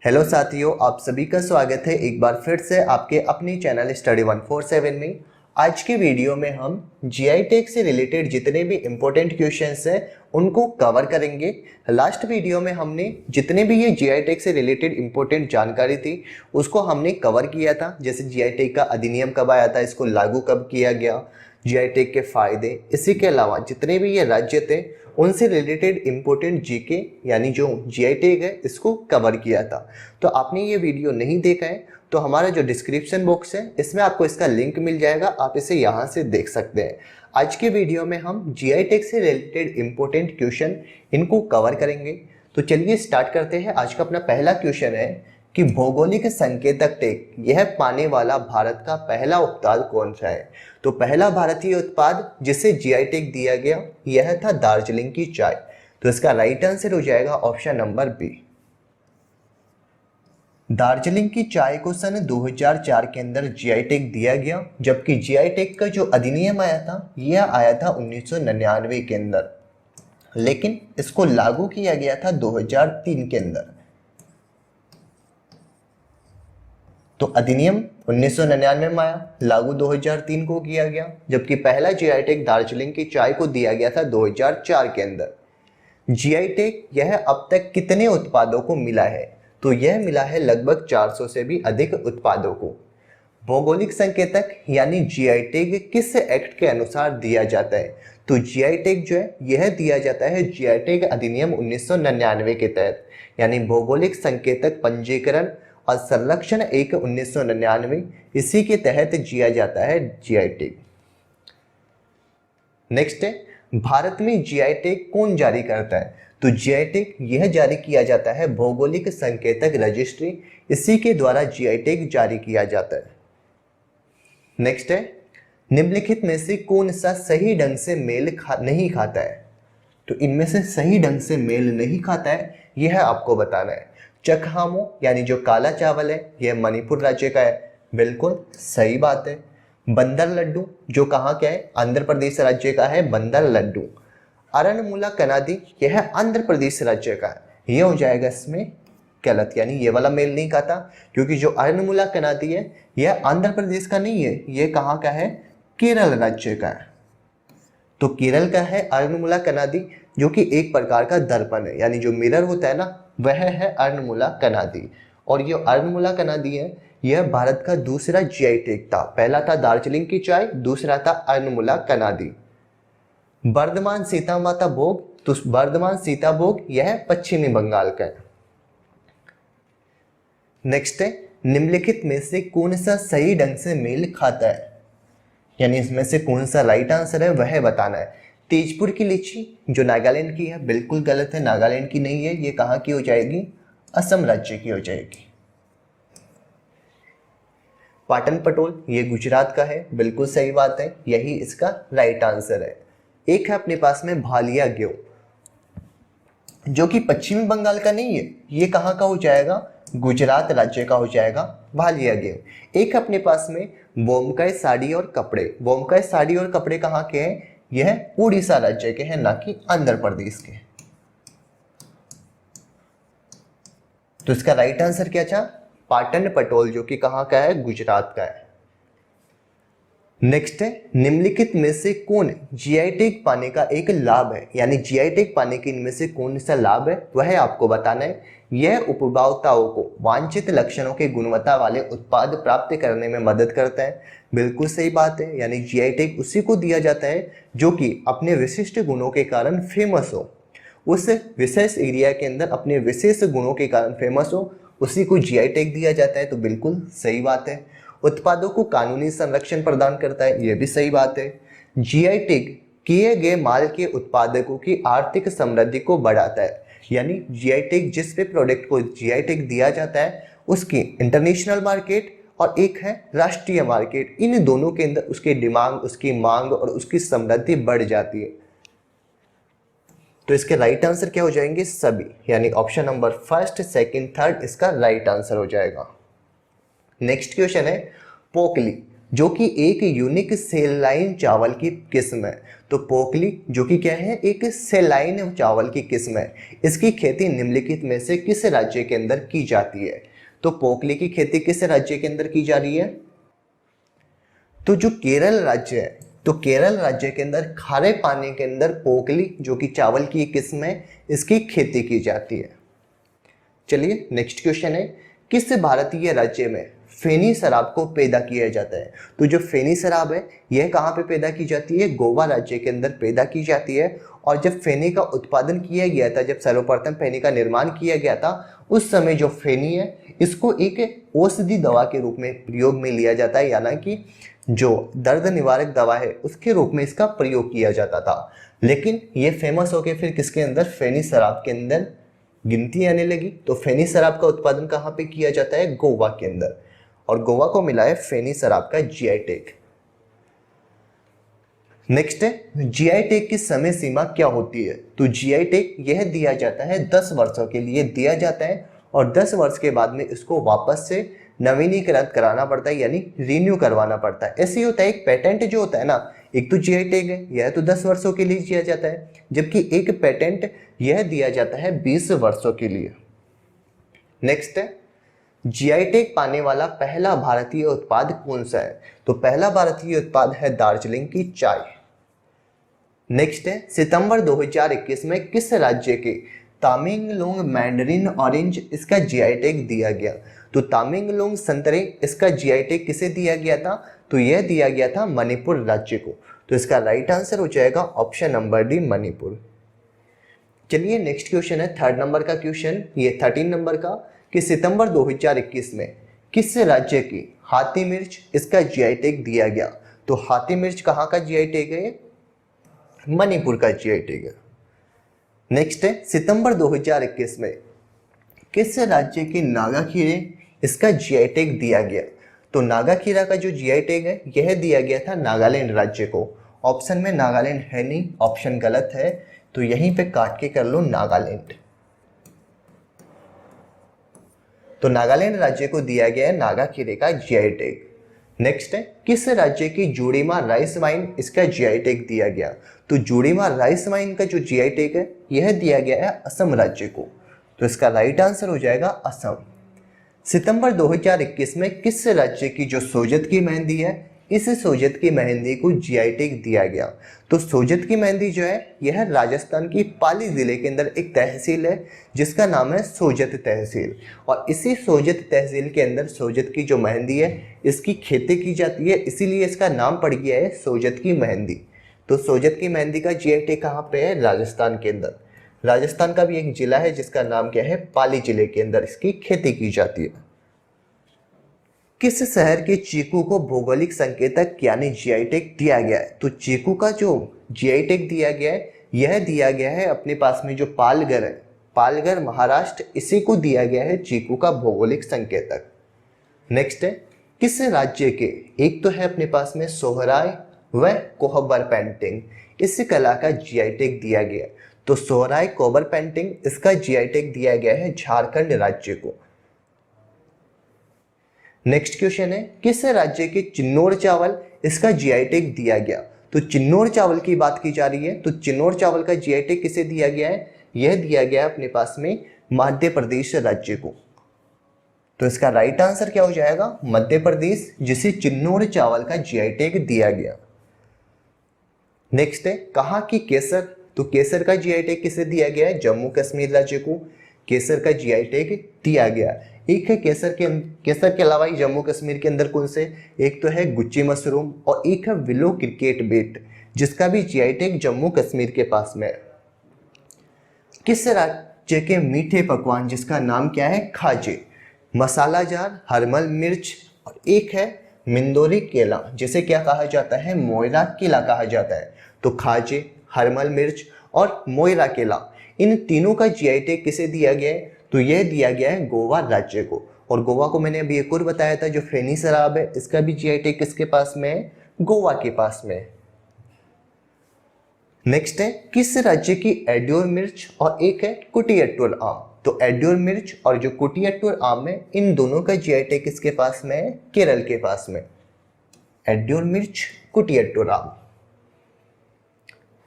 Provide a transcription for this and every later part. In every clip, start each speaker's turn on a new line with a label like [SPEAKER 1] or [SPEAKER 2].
[SPEAKER 1] Hello साथियों, आप सभी का स्वागत है एक बार फिर से आपके अपने चैनल स्टडी 147 में। आज के वीडियो में हम जीआई टैग से रिलेटेड जितने भी इम्पोर्टेंट क्वेश्चंस हैं उनको कवर करेंगे। लास्ट वीडियो में हमने जितने भी ये जीआई टैग से रिलेटेड इम्पोर्टेंट जानकारी थी उसको हमने कवर किया था। जैसे जीआई टैग का अधिनियम कब आया था, इसको लागू कब किया गया, जीआई टैग के फायदे, इसी के अलावा जितने भी ये राज्य थे उनसे रिलेटेड इम्पोर्टेंट जीके यानी जो जीआई टैग है इसको कवर किया था। तो आपने ये वीडियो नहीं देखा है तो हमारा जो डिस्क्रिप्शन बॉक्स है इसमें आपको इसका लिंक मिल जाएगा, आप इसे यहाँ से देख सकते हैं। आज के वीडियो में हम जीआई टैग से रिलेटेड इम्पोर्टेंट क्वेश्चन इनको कवर करेंगे। तो चलिए स्टार्ट करते हैं। आज का अपना पहला क्वेश्चन है कि भौगोलिक संकेतक टैग यह पाने वाला भारत का पहला उत्पाद कौन सा है। तो पहला भारतीय उत्पाद जिसे जीआई टैग दिया गया यह था दार्जिलिंग की चाय। तो इसका राइट आंसर हो जाएगा ऑप्शन नंबर बी। दार्जिलिंग की चाय को सन 2004 के अंदर जीआई टैग दिया गया, जबकि जीआई टैग का जो अधिनियम आया था यह आया था 1999 के अंदर, लेकिन इसको लागू किया गया था 2003 के अंदर। तो अधिनियम 1999 में आया, लागू 2003 को किया गया, जबकि पहला जीआई टैग दार्जिलिंग की चाय को दिया गया था 2004 के अंदर। जीआई टैग यह अब तक कितने उत्पादों को मिला है। तो यह मिला है लगभग 400 से भी अधिक उत्पादों को। भौगोलिक संकेतक यानी जीआई टैग किस एक्ट के अनुसार दिया जाता है। तो जीआई टैग जो है यह दिया जाता है जीआई टैग अधिनियम 1999 के तहत, यानी भौगोलिक संकेतक पंजीकरण और संरक्षण एक 1999, इसी के तहत दिया जाता है जीआई टैग। नेक्स्ट है, भारत में जीआई टैग कौन जारी करता है। तो जीआई टैग यह जारी किया जाता है भौगोलिक संकेतक रजिस्ट्री, इसी के द्वारा जीआई टैग जारी किया जाता है। नेक्स्ट है, निम्नलिखित में से कौन सा सही ढंग से मेल नहीं खाता है। तो इनमें से सही ढंग से मेल नहीं खाता है यह आपको बताना है। चकहामो यानी जो काला चावल है यह मणिपुर राज्य का है, बिल्कुल सही बात है। बंदर लड्डू जो कहाँ का है, आंध्र प्रदेश राज्य का है बंदर लड्डू। अरनमुला कनादी यह आंध्र प्रदेश राज्य का है, यह हो जाएगा इसमें गलत, यानी ये वाला मेल नहीं खाता, क्योंकि जो अरनमुला कनादी है यह आंध्र प्रदेश का नहीं है, यह कहाँ का है, केरल राज्य का है। तो केरल का है अरनमुला कनादी, जो कि एक प्रकार का दर्पण है, यानी जो मिरर होता है ना वह है अरनमुला कनादी। और ये अरनमुला कनादी है यह भारत का दूसरा जीआई टैग था। पहला था दार्जिलिंग की चाय, दूसरा था अरनमुला कनादी। बर्धमान सीता माता भोग, तो बर्धमान सीता भोग यह पश्चिमी बंगाल का है। नेक्स्ट है, निम्नलिखित में से कौन सा सही ढंग से मेल खाता है, यानी इसमें से कौन सा राइट आंसर है वह बताना है। तेजपुर की लीची जो नागालैंड की है बिल्कुल गलत है, नागालैंड की नहीं है, ये कहाँ की हो जाएगी, असम राज्य की हो जाएगी। पाटन पटोल ये गुजरात का है, बिल्कुल सही बात है, यही इसका राइट आंसर है। एक है अपने पास में भालिया गेहूं जो कि पश्चिमी बंगाल का नहीं है, ये कहाँ का हो जाएगा, गुजरात राज्य का हो जाएगा भालिया गेहूं। एक अपने पास में बोमकाई साड़ी और कपड़े, बोमकाई साड़ी और कपड़े कहाँ के हैं, यह उड़ीसा राज्य के हैं, ना कि आंध्र प्रदेश के। तो इसका राइट आंसर क्या था, पाटन पटोल, जो कि कहाँ का है, गुजरात का है। नेक्स्ट है, निम्नलिखित में से कौन जीआई टैग पाने का एक लाभ है, यानी जीआई टैग पाने के इनमें से कौन सा लाभ है वह आपको बताना है। यह उपभोक्ताओं को वांछित लक्षणों के गुणवत्ता वाले उत्पाद प्राप्त करने में मदद करता है, बिल्कुल सही बात है, यानी जीआई टैग उसी को दिया जाता है जो कि अपने विशिष्ट गुणों के कारण फेमस हो, उस विशेष एरिया के अंदर अपने विशेष गुणों के कारण फेमस हो, उसी को जीआई टैग दिया जाता है। तो बिल्कुल सही बात है। उत्पादों को कानूनी संरक्षण प्रदान करता है, यह भी सही बात है। जीआई टैग किए गए माल के उत्पादकों की आर्थिक समृद्धि को बढ़ाता है, यानी जीआई टैग जिस भी प्रोडक्ट को जीआई टैग दिया जाता है उसकी इंटरनेशनल मार्केट और एक है राष्ट्रीय मार्केट, इन दोनों के अंदर उसकी डिमांड, उसकी मांग और उसकी समृद्धि बढ़ जाती है। तो इसके राइट आंसर क्या हो जाएंगे, सभी, यानी option number first, second, third इसका राइट आंसर हो जाएगा। नेक्स्ट क्वेश्चन है, पोकली जो कि एक यूनिक सेलाइन चावल की किस्म है। तो पोकली जो कि क्या है, एक सेलाइन चावल की किस्म है। इसकी खेती निम्नलिखित में से किस राज्य के अंदर की जाती है? तो पोकली की खेती किस राज्य के अंदर की जा रही है? तो जो केरल राज्य है, तो केरल राज्य के अंदर खारे पानी के अंदर पोकली जो कि चावल की एक किस्म है, इसकी खेती की जाती है। चलिए नेक्स्ट क्वेश्चन है, किस भारतीय राज्य में फेनी शराब को पैदा किया जाता है? तो जो फेनी शराब है यह कहाँ पे पैदा की जाती है? गोवा राज्य के अंदर पैदा की जाती है। और जब फेनी का उत्पादन किया गया था, जब सर्वप्रथम फेनी का निर्माण किया गया था, उस समय जो फेनी है इसको एक औषधि दवा के रूप में प्रयोग में लिया जाता है, यानी कि जो दर्द निवारक दवा है उसके रूप में इसका प्रयोग किया जाता था। लेकिन ये फेमस हो गए फिर किसके अंदर? फेनी शराब के अंदर गिनती आने लगी। तो फेनी शराब का उत्पादन कहाँ पे किया जाता है? गोवा के अंदर। और गोवा को मिला है फेनी शराब का जीआई टैग। नेक्स्ट है, जीआई टैग की समय सीमा क्या होती है? तो जीआई टैग यह दिया जाता है 10 वर्षों के लिए दिया जाता है, और 10 वर्ष के बाद में इसको वापस से नवीनीकरण कराना पड़ता है, यानी रिन्यू करवाना पड़ता है। ऐसे ही होता है, एक पेटेंट जो होता है ना, एक तो जीआई टैग है, यह तो 10 वर्षों के लिए दिया जाता है, जबकि एक पेटेंट यह दिया जाता है 20 वर्षों के लिए। नेक्स्ट है, जीआई टैग पाने वाला पहला भारतीय उत्पाद कौन सा है? तो पहला भारतीय उत्पाद है दार्जिलिंग की चाय। नेक्स्ट है, सितंबर 2021 में किस राज्य के तामेंगलोंग मैंडरिन ऑरेंज इसका जीआई टैग दिया गया? तो तामेंगलोंग संतरे इसका जीआई टैग किसे दिया गया था? तो यह दिया गया था मणिपुर राज्य को। तो इसका राइट आंसर हो जाएगा ऑप्शन नंबर डी, मणिपुर। चलिए नेक्स्ट क्वेश्चन है, थर्ड नंबर का क्वेश्चन, ये 13 नंबर का, कि सितंबर 2021 में किस राज्य की हाथी मिर्च इसका जीआई टैग दिया गया? तो हाथी मिर्च कहाँ का जीआई टैग है? मणिपुर का जीआई टैग है। नेक्स्ट है, सितंबर 2021 में किस राज्य के नागा खीरे इसका जीआई टैग दिया गया? तो नागा खीरा का जो जीआई टैग है यह दिया गया था नागालैंड राज्य को। ऑप्शन में नागालैंड है नहीं, ऑप्शन गलत है, तो यहीं पे काट के कर लो नागालैंड। तो नागालैंड राज्य को दिया गया है नागा खीरे का जीआई टैग। नेक्स्ट है, किस राज्य की जोड़ीमा राइस वाइन इसका जीआई टैग दिया गया? तो जोड़ीमा राइस वाइन का जो जीआई टैग है यह दिया गया है असम राज्य को। तो इसका राइट आंसर हो जाएगा असम। सितंबर 2021 में किस राज्य की जो सोजत की मेहंदी है, इस सोजत की मेहंदी को जीआई टैग दिया गया? तो सोजत की मेहंदी जो है यह राजस्थान की पाली जिले के अंदर एक तहसील है जिसका नाम है सोजत तहसील। और इसी सोजत तहसील के अंदर सोजत की जो मेहंदी है इसकी खेती की जाती है, इसीलिए इसका नाम पड़ गया है सोजत की मेहंदी। तो सोजत की मेहंदी का जीआई टैग कहाँ पे है? राजस्थान के अंदर। राजस्थान का भी एक जिला है जिसका नाम क्या है? पाली जिले के अंदर इसकी खेती की जाती है। किस शहर के चीकू को भौगोलिक संकेतक यानी जीआई टैग दिया गया है? तो चीकू का जो जीआई टैग दिया गया है यह दिया गया है अपने पास में जो पालघर है, पालघर महाराष्ट्र, इसी को दिया गया है चीकू का भौगोलिक संकेतक। नेक्स्ट है, किस राज्य के, एक तो है अपने पास में सोहराय व कोहबर पेंटिंग, इस कला का जीआई टैग दिया गया। तो सोहराय कोहबर पेंटिंग इसका जीआई टैग दिया गया है झारखंड राज्य को। नेक्स्ट क्वेश्चन है, किस राज्य के चिन्नौर चावल इसका जीआई टैग दिया गया? तो चिन्नौर चावल की बात की जा रही है, तो चिन्नौर चावल का जीआई टैग किसे दिया गया है? यह दिया गया है अपने पास में मध्य प्रदेश राज्य को। तो इसका राइट आंसर क्या हो जाएगा? मध्य प्रदेश, जिसे चिन्नौर चावल का जीआई टैग दिया गया। नेक्स्ट है, कहाँ की केसर, तो केसर का जीआई टैग किसे दिया गया है? जम्मू कश्मीर राज्य को केसर का जीआई टैग दिया गया। एक है केसर के अलावा ही जम्मू कश्मीर के अंदर कौन से, एक तो है गुच्ची मशरूम और एक है विलो क्रिकेट बेट, जिसका भी जीआई टैग जम्मू कश्मीर के पास में है। किस राज्य के मीठे पकवान जिसका नाम क्या है? खाजे, मसाला जार, हरमल मिर्च और एक है मिंदोरी केला, जिसे क्या कहा जाता है? मोयरा केला कहा जाता है। तो खाजे, हरमल मिर्च और मोयरा केला, इन तीनों का जीआई टैग किसे दिया गया है? तो यह दिया गया है गोवा राज्य को। और गोवा को मैंने अभी एक और बताया था, जो फेनी शराब है इसका भी जीआई टैग किसके पास में है? गोवा के पास में। नेक्स्ट है, किस राज्य की एड्योर मिर्च और एक है कुटियाट्टूर आम। तो एड्योर मिर्च और जो कुटियाट्टूर आम है इन दोनों का जीआई टैग किसके पास में है? केरल के पास में। एड्यूल मिर्च कुटियाट्टोराम।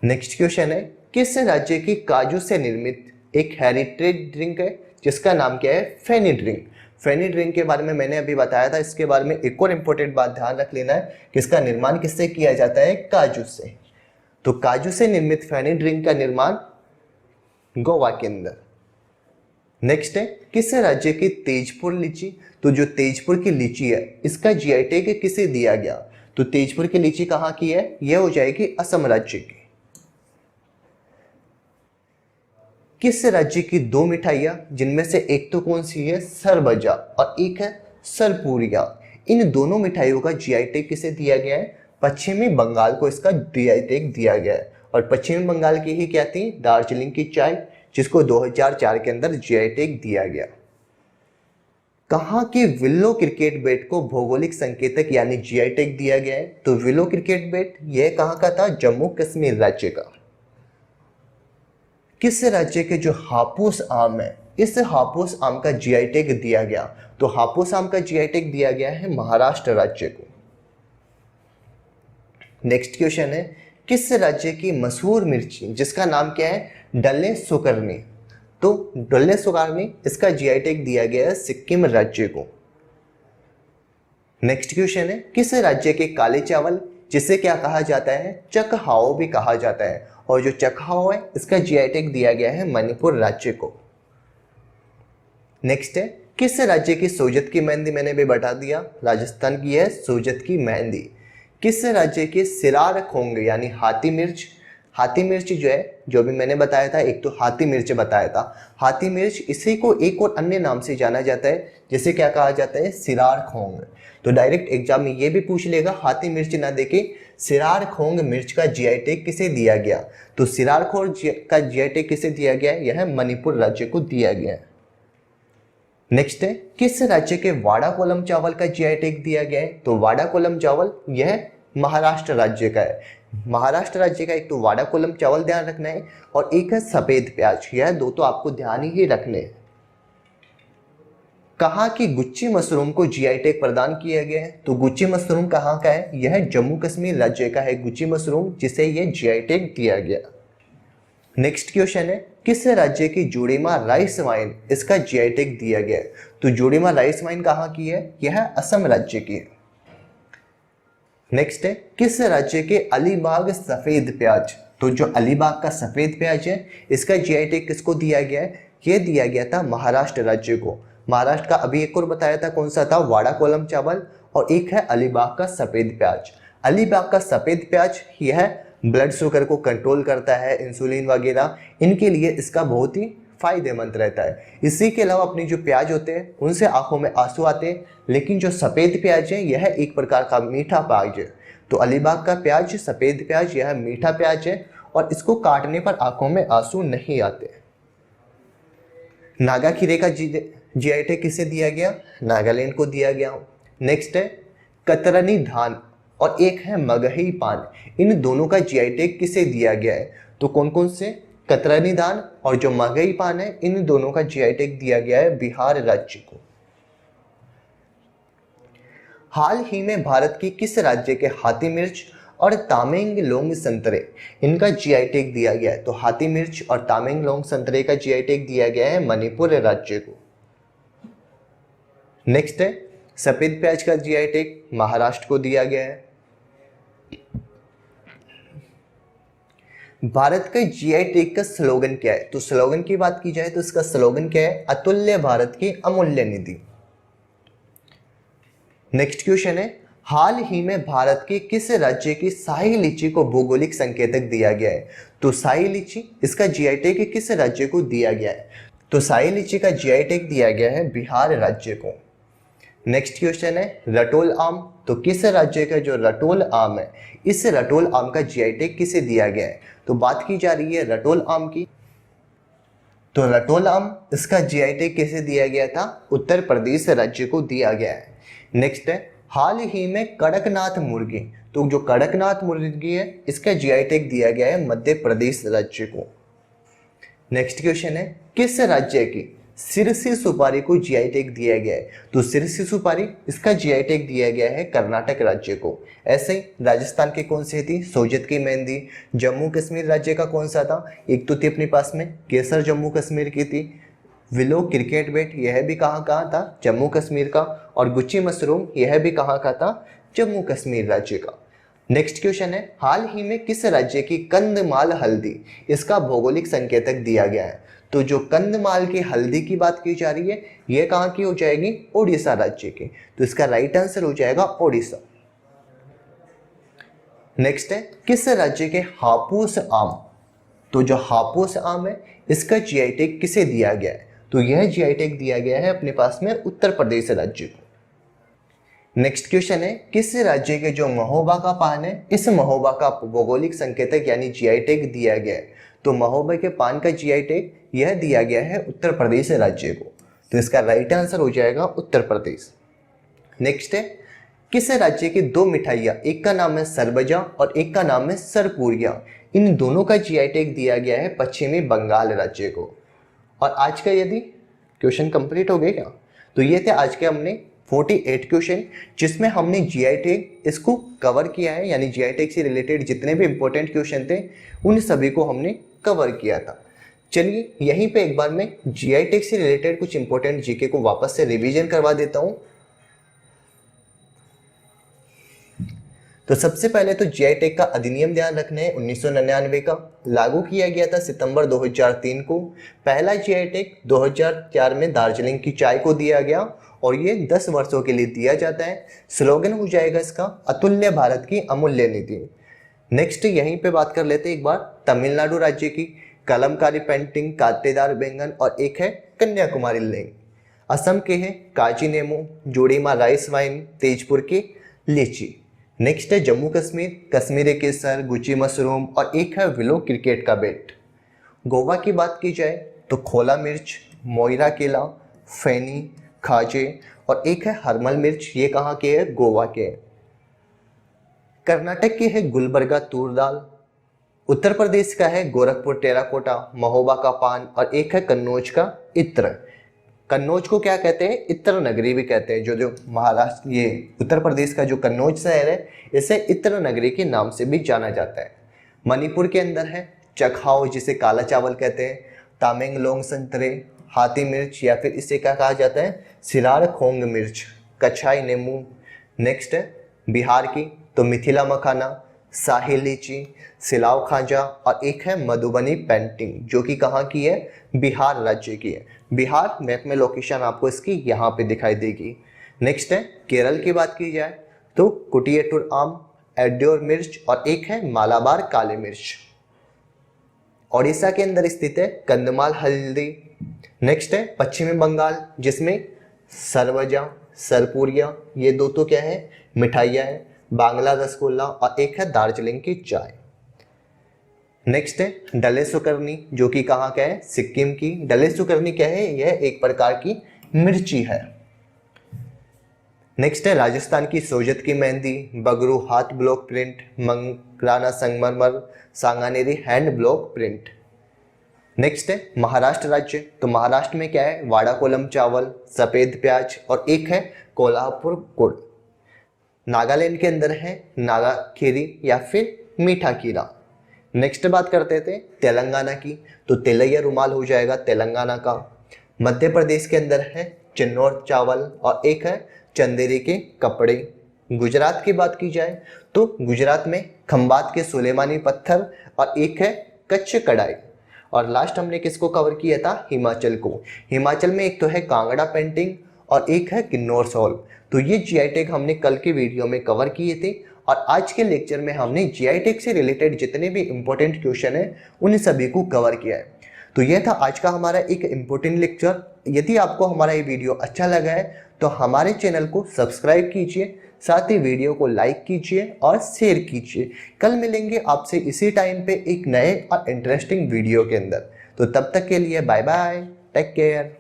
[SPEAKER 1] नेक्स्ट क्वेश्चन है, किस राज्य की काजू से निर्मित एक हेरिटेज ड्रिंक है जिसका नाम क्या है? फेनी ड्रिंक। फेनी ड्रिंक के बारे में मैंने अभी बताया था। इसके बारे में एक और इंपॉर्टेंट बात ध्यान रख लेना है कि इसका निर्माण किससे किया जाता है? काजू से। तो काजू से निर्मित फेनी ड्रिंक का निर्माण गोवा के अंदर। नेक्स्ट है, किस राज्य की तेजपुर लीची? तो जो तेजपुर की लीची है इसका जीआई टैग किसे दिया गया? तो तेजपुर की लीची कहाँ की है? यह हो जाएगी असम राज्य की। किस राज्य की दो मिठाइयाँ जिनमें से एक तो कौन सी है? सरबजा और एक है सरपुरिया। इन दोनों मिठाइयों का जीआई टैग किसे दिया गया है? पश्चिमी बंगाल को इसका जीआई टैग दिया गया है। और पश्चिमी बंगाल की ही क्या थी? दार्जिलिंग की चाय, जिसको 2004 के अंदर जीआई टैग दिया गया। कहाँ के विलो क्रिकेट बैट को भौगोलिक संकेतक यानी जीआई टैग दिया गया है? तो विलो क्रिकेट बैट यह कहाँ का था? जम्मू कश्मीर राज्य का। किस राज्य के जो हापुस आम है, इस हापुस आम का जीआई टैग दिया गया? तो हापुस आम का जीआई टैग दिया गया है महाराष्ट्र राज्य को। नेक्स्ट क्वेश्चन है, किस राज्य की मशहूर मिर्ची जिसका नाम क्या है? डल्ले सुकर्णी। तो डल्ले सुकर्णी इसका जीआई टैग दिया गया है सिक्किम राज्य को। नेक्स्ट क्वेश्चन है, किस राज्य के काले चावल जिसे क्या कहा जाता है? चकहाओ भी कहा जाता है। और जो चकहाओ है इसका जीआई टैग दिया गया है मणिपुर राज्य को। नेक्स्ट है, किस राज्य की सोजत की मेहंदी? मैंने भी बता दिया, राजस्थान की है सोजत की मेहंदी। किस राज्य के सिरार खोंग यानी हाथी मिर्च? हाथी मिर्च जो है, जो भी मैंने बताया था, एक तो हाथी मिर्च बताया था। हाथी मिर्च इसी को एक और अन्य नाम से जाना जाता है जिसे क्या कहा जाता है? सिरार खोंग। तो डायरेक्ट एग्जाम में ये भी पूछ लेगा, हाथी मिर्च ना देके सिरार खोंग मिर्च का जीआई टैग किसे दिया गया? तो सिरार खोंग का जीआई टैग किसे दिया गया है? यह मणिपुर राज्य को दिया गया है। नेक्स्ट है, किस राज्य के वाड़ा कोलम चावल का जीआई टैग दिया गया है? तो वाड़ा कोलम चावल यह महाराष्ट्र राज्य का है। महाराष्ट्र राज्य का एक तो वाड़ा कोलम चावल ध्यान रखना है और एक है सफेद प्याज। यह दो तो आपको ध्यान ही रखने हैं। कहाँ की गुच्ची मशरूम को जीआई टैग प्रदान किया गया है? तो गुच्ची मशरूम कहाँ का है? यह जम्मू कश्मीर राज्य का है गुच्ची मशरूम, जिसे यह जीआई टैग दिया गया। नेक्स्ट क्वेश्चन है, किस राज्य की जोड़ीमा राइस वाइन इसका जीआई टैग दिया गया है? तो जोड़ीमा राइस वाइन कहाँ की है? यह असम राज्य की है। नेक्स्ट है, किस राज्य के अलीबाग सफेद प्याज? तो जो अलीबाग का सफेद प्याज है इसका जीआई टैग किसको दिया गया है? यह दिया गया था महाराष्ट्र राज्य को। महाराष्ट्र का अभी एक और बताया था, कौन सा था? वाड़ा कोलम चावल। और एक है अलीबाग का सफेद प्याज। अलीबाग का सफेद प्याज यह ब्लड शुगर को कंट्रोल करता है, इंसुलिन वगैरह, इनके लिए इसका बहुत ही फायदेमंद रहता है। इसी के अलावा अपनी जो प्याज होते हैं उनसे आंखों में आंसू आते हैं, लेकिन जो सफ़ेद प्याज है यह एक प्रकार का मीठा प्याज है। तो अलीबाग का प्याज, सफ़ेद प्याज, यह मीठा प्याज है और इसको काटने पर आंखों में आंसू नहीं आते। नागा खीरे का जीआई टैग किसे दिया गया? नागालैंड को दिया गया। नेक्स्ट है, कतरनी धान और एक है मगही पान। इन दोनों का जीआई टैग किसे दिया गया है? तो कौन कौन से? कतरनी धान और जो मगही पान है, इन दोनों का जीआई टैग दिया गया है बिहार राज्य को। हाल ही में भारत की किस राज्य के हाथी मिर्च और तामेंगलोंग संतरे इनका जीआई टैग दिया गया है? तो हाथी मिर्च और तामेंगलोंग संतरे का जीआई टैग दिया गया है मणिपुर राज्य को। नेक्स्ट है, सफेद प्याज का जीआई टैग महाराष्ट्र को दिया गया है। भारत का जीआई टैग का स्लोगन क्या है? तो स्लोगन की बात की जाए तो इसका स्लोगन क्या है? अतुल्य भारत की अमूल्य निधि। नेक्स्ट क्वेश्चन है, हाल ही में भारत के किस राज्य की शाही लीची को भौगोलिक संकेतक दिया गया है? तो शाही लीची इसका जीआई टैग किस राज्य को दिया गया है? तो शाही लीची का जीआई टैग दिया गया है बिहार राज्य को। नेक्स्ट क्वेश्चन है, रटोल आम। तो किस राज्य का जो रटोल आम है, इस रटोल आम का जीआई टैग किसे दिया गया है? तो बात की जा रही है रटोल आम की। तो रटोल आम इसका जीआई टैग किसे दिया गया था? उत्तर प्रदेश राज्य को दिया गया है। नेक्स्ट है, हाल ही में कड़कनाथ मुर्गी। तो जो कड़कनाथ मुर्गी है इसका जीआई टैग दिया गया है मध्य प्रदेश राज्य को। नेक्स्ट क्वेश्चन है, किस राज्य की सिरसी सुपारी को जीआई टैग दिया गया है? तो सिरसी सुपारी इसका जीआई टैग दिया गया है कर्नाटक राज्य को। ऐसे ही राजस्थान की कौन सी थी? सोजत की मेहंदी। जम्मू कश्मीर राज्य का कौन सा था? एक तो थी अपने पास में केसर, जम्मू कश्मीर की थी। विलो क्रिकेट बैट, यह भी कहाँ था? जम्मू कश्मीर का। और गुच्ची मशरूम, यह भी कहाँ का था? जम्मू कश्मीर राज्य का। नेक्स्ट क्वेश्चन है, हाल ही में किस राज्य की कंदमाल हल्दी इसका भौगोलिक संकेतक दिया गया है? तो जो कंदमाल की हल्दी की बात की जा रही है, यह कहाँ की हो जाएगी? ओडिशा राज्य की। तो इसका राइट आंसर हो जाएगा ओडिशा। नेक्स्ट है, किस राज्य के हापुस आम, तो जो हापुस आम है इसका जीआई टैग किसे दिया गया है? तो यह जीआई टैग दिया गया है अपने पास में उत्तर प्रदेश राज्य को। नेक्स्ट क्वेश्चन है, किस राज्य के जो महोबा का पान है, इस महोबा का भौगोलिक संकेतक यानी जीआई टैग दिया गया है? तो महोबा के पान का जीआई टैग यह दिया गया है उत्तर प्रदेश राज्य को। तो इसका राइट आंसर हो जाएगा उत्तर प्रदेश। नेक्स्ट है, किस राज्य की दो मिठाइयाँ, एक का नाम है सरबजा और एक का नाम है सरपुरिया, इन दोनों का जीआई टैग दिया गया है पश्चिमी बंगाल राज्य को? और आज का यदि क्वेश्चन कंप्लीट हो गए क्या? तो ये थे आज के हमने 48 क्वेश्चन, जिसमें हमने जीआई टैग इसको कवर किया है, यानी जीआई टैग से रिलेटेड जितने भी इंपॉर्टेंट क्वेश्चन थे उन सभी को हमने कवर किया था। चलिए यहीं पे एक बार मैं जीआई टैग से रिलेटेड कुछ इंपॉर्टेंट जीके को वापस से रिवीजन करवा देता हूँ। तो सबसे पहले तो जीआई टैग का अधिनियम ध्यान रखना है 1999 का, लागू किया गया था सितंबर 2003 को। पहला जीआई टैग 2004 में दार्जिलिंग की चाय को दिया गया और ये 10 वर्षों के लिए दिया जाता है। स्लोगन हो जाएगा इसका अतुल्य भारत की अमूल्य निधि। नेक्स्ट यहीं पे बात कर लेते हैं एक बार तमिलनाडु राज्य की, कलमकारी पेंटिंग, कांटेदार बैंगन और एक है कन्याकुमारी लेंग। असम के हैं काजी नेमू, जोड़ीमा राइस वाइन, तेजपुर की लीची। नेक्स्ट है जम्मू कश्मीर, कश्मीरी केसर, गुची मशरूम और एक है विलो क्रिकेट का बैट। गोवा की बात की जाए तो खोला मिर्च, मोइरा केला, फैनी, खाजे और एक है हरमल मिर्च, ये कहाँ के है? गोवा के है। कर्नाटक के है गुलबर्गा तूर दाल। उत्तर प्रदेश का है गोरखपुर टेराकोटा, महोबा का पान और एक है कन्नौज का इत्र। कन्नौज को क्या कहते हैं? इत्र नगरी भी कहते हैं। जो महाराष्ट्र, ये उत्तर प्रदेश का जो कन्नौज शहर है, इसे इत्र नगरी के नाम से भी जाना जाता है। मणिपुर के अंदर है चखाओ, जिसे काला चावल कहते हैं, तामेंगलोंग संतरे, हाथी मिर्च या फिर इसे क्या कहा जाता है? सिरार खोंग मिर्च, कच्छाई नींबू। नेक्स्ट है बिहार की तो मिथिला मखाना, शाही लीची, सिलाव खाजा और एक है मधुबनी पेंटिंग, जो कि कहाँ की है? बिहार राज्य की है। बिहार मैप में लोकेशन आपको इसकी यहाँ पे दिखाई देगी। नेक्स्ट है केरल की बात की जाए तो कुटियाटूर आम, एड्योर मिर्च और एक है मालाबार काली मिर्च। ओडिशा के अंदर स्थित है कंदमाल हल्दी। नेक्स्ट है पश्चिमी बंगाल, जिसमें सरवजा, सरपुरिया, ये दो तो क्या है? मिठाइयाँ है, बांग्ला रसगुल्ला और एक है दार्जिलिंग की चाय। नेक्स्ट है डले सुकरनी, जो कि कहाँ का है? सिक्किम की। डले सुकरनी क्या है? यह एक प्रकार की मिर्ची है। नेक्स्ट है राजस्थान की सोजत की मेहंदी, बगरू हाथ ब्लॉक प्रिंट, मंगराना संगमरमर, Sanganeri hand block print. Next है महाराष्ट्र राज्य, तो महाराष्ट्र में क्या है? वाड़ा कोलम चावल, सफेद प्याज और एक है कोल्हापुर गुड़। नागालैंड के अंदर है नागा खीरी या फिर मीठा कीरा। नेक्स्ट बात करते थे तेलंगाना की, तो तेलैया रुमाल हो जाएगा तेलंगाना का। मध्य प्रदेश के अंदर है चिन्नौर चावल और एक है चंदेरी के कपड़े। गुजरात की बात की जाए तो गुजरात में खंबात के सुलेमानी पत्थर और एक है कच्छ कढ़ाई। और लास्ट हमने किसको कवर किया था? हिमाचल को। हिमाचल में एक तो है कांगड़ा पेंटिंग और एक है किन्नौर शॉल। तो ये जीआई टैग हमने कल के वीडियो में कवर किए थे और आज के लेक्चर में हमने जीआई टैग से रिलेटेड जितने भी इंपॉर्टेंट क्वेश्चन है उन सभी को कवर किया है। तो यह था आज का हमारा एक इंपॉर्टेंट लेक्चर। यदि आपको हमारा ये वीडियो अच्छा लगा है तो हमारे चैनल को सब्सक्राइब कीजिए, साथ ही वीडियो को लाइक कीजिए और शेयर कीजिए। कल मिलेंगे आपसे इसी टाइम पे एक नए और इंटरेस्टिंग वीडियो के अंदर। तो तब तक के लिए बाय बाय, टेक केयर।